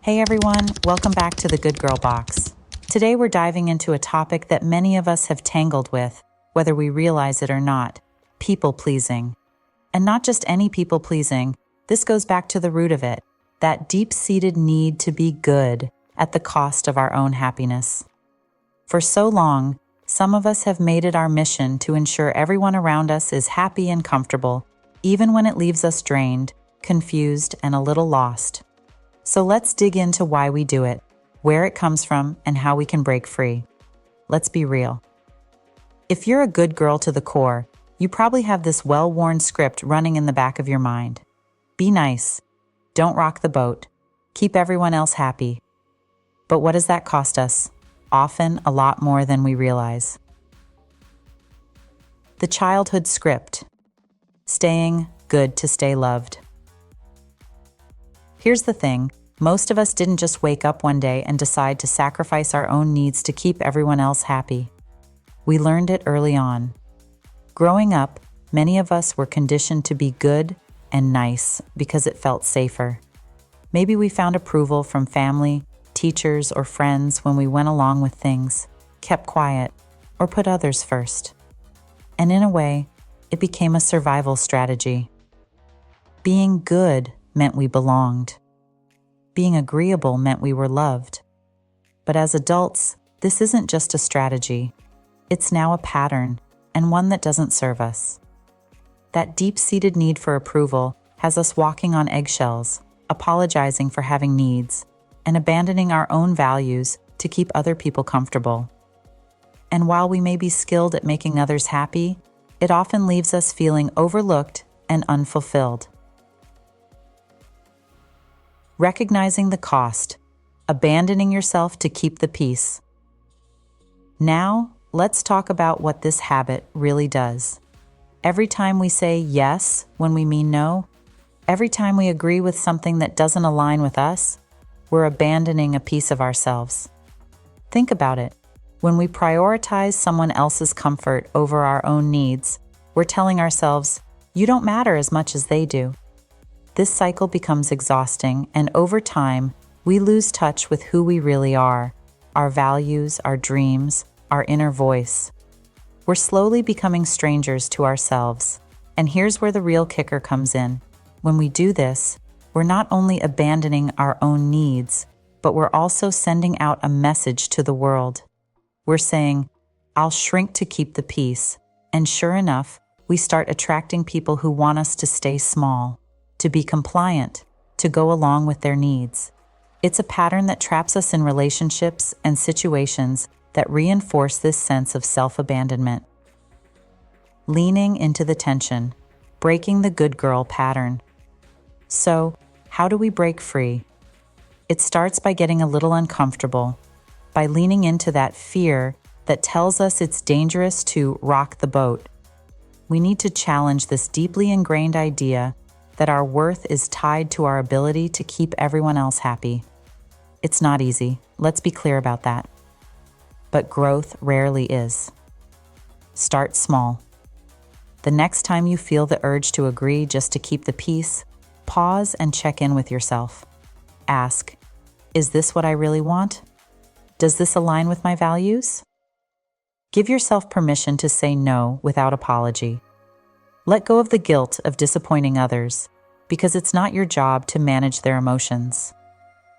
Hey everyone, welcome back to the Good Girl Box. Today we're diving into a topic that many of us have tangled with, whether we realize it or not: people pleasing. And not just any people pleasing, this goes back to the root of it, that deep-seated need to be good at the cost of our own happiness. For so long, some of us have made it our mission to ensure everyone around us is happy and comfortable, even when it leaves us drained, confused, and a little lost. So let's dig into why we do it, where it comes from, and how we can break free. Let's be real. If you're a good girl to the core, you probably have this well-worn script running in the back of your mind. Be nice. Don't rock the boat. Keep everyone else happy. But what does that cost us? Often a lot more than we realize. The childhood script. Staying good to stay loved. Here's the thing. Most of us didn't just wake up one day and decide to sacrifice our own needs to keep everyone else happy. We learned it early on. Growing up, many of us were conditioned to be good and nice because it felt safer. Maybe we found approval from family, teachers, or friends when we went along with things, kept quiet, or put others first. And in a way, it became a survival strategy. Being good meant we belonged. Being agreeable meant we were loved. But as adults, this isn't just a strategy. It's now a pattern, and one that doesn't serve us. That deep-seated need for approval has us walking on eggshells, apologizing for having needs, and abandoning our own values to keep other people comfortable. And while we may be skilled at making others happy, it often leaves us feeling overlooked and unfulfilled. Recognizing the cost, abandoning yourself to keep the peace. Now, let's talk about what this habit really does. Every time we say yes when we mean no, every time we agree with something that doesn't align with us, we're abandoning a piece of ourselves. Think about it. When we prioritize someone else's comfort over our own needs, we're telling ourselves, "You don't matter as much as they do." This cycle becomes exhausting, and over time, we lose touch with who we really are, our values, our dreams, our inner voice. We're slowly becoming strangers to ourselves. And here's where the real kicker comes in. When we do this, we're not only abandoning our own needs, but we're also sending out a message to the world. We're saying, "I'll shrink to keep the peace." And sure enough, we start attracting people who want us to stay small, to be compliant, to go along with their needs. It's a pattern that traps us in relationships and situations that reinforce this sense of self-abandonment. Leaning into the tension, breaking the good girl pattern. So, how do we break free? It starts by getting a little uncomfortable, by leaning into that fear that tells us it's dangerous to rock the boat. We need to challenge this deeply ingrained idea that our worth is tied to our ability to keep everyone else happy. It's not easy, let's be clear about that. But growth rarely is. Start small. The next time you feel the urge to agree just to keep the peace, pause and check in with yourself. Ask, is this what I really want? Does this align with my values? Give yourself permission to say no without apology. Let go of the guilt of disappointing others, because it's not your job to manage their emotions.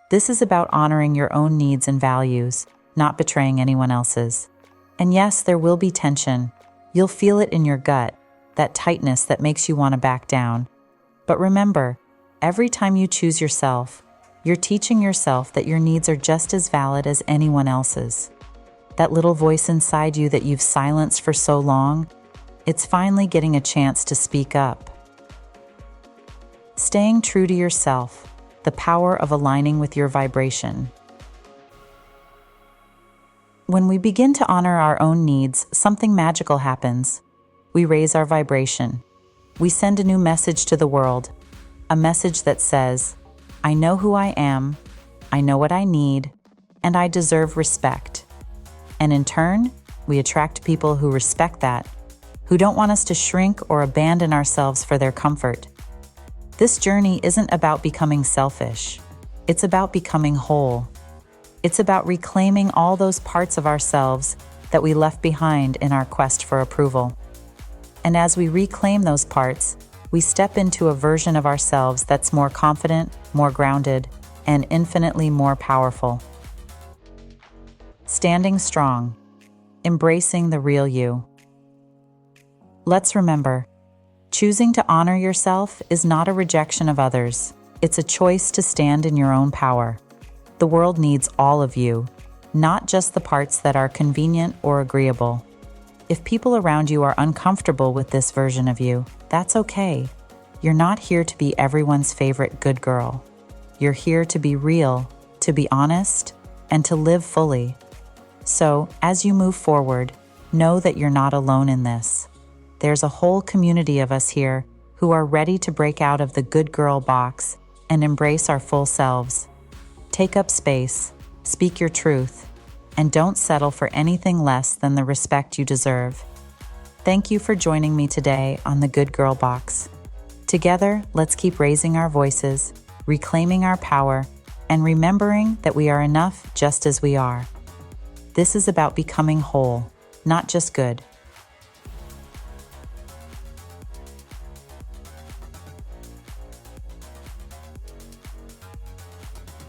This is about honoring your own needs and values, not betraying anyone else's. And yes, there will be tension. You'll feel it in your gut, that tightness that makes you want to back down. But remember, every time you choose yourself, you're teaching yourself that your needs are just as valid as anyone else's. That little voice inside you that you've silenced for so long, it's finally getting a chance to speak up. Staying true to yourself, the power of aligning with your vibration. When we begin to honor our own needs, something magical happens. We raise our vibration. We send a new message to the world, a message that says, "I know who I am, I know what I need, and I deserve respect." And in turn, we attract people who respect that, who don't want us to shrink or abandon ourselves for their comfort. This journey isn't about becoming selfish. It's about becoming whole. It's about reclaiming all those parts of ourselves that we left behind in our quest for approval. And as we reclaim those parts, we step into a version of ourselves that's more confident, more grounded, and infinitely more powerful. Standing strong, embracing the real you. Let's remember, choosing to honor yourself is not a rejection of others. It's a choice to stand in your own power. The world needs all of you, not just the parts that are convenient or agreeable. If people around you are uncomfortable with this version of you, that's okay. You're not here to be everyone's favorite good girl. You're here to be real, to be honest, and to live fully. So, as you move forward, know that you're not alone in this. There's a whole community of us here who are ready to break out of the good girl box and embrace our full selves. Take up space, speak your truth, and don't settle for anything less than the respect you deserve. Thank you for joining me today on the Good Girl Box. Together, let's keep raising our voices, reclaiming our power, and remembering that we are enough just as we are. This is about becoming whole, not just good.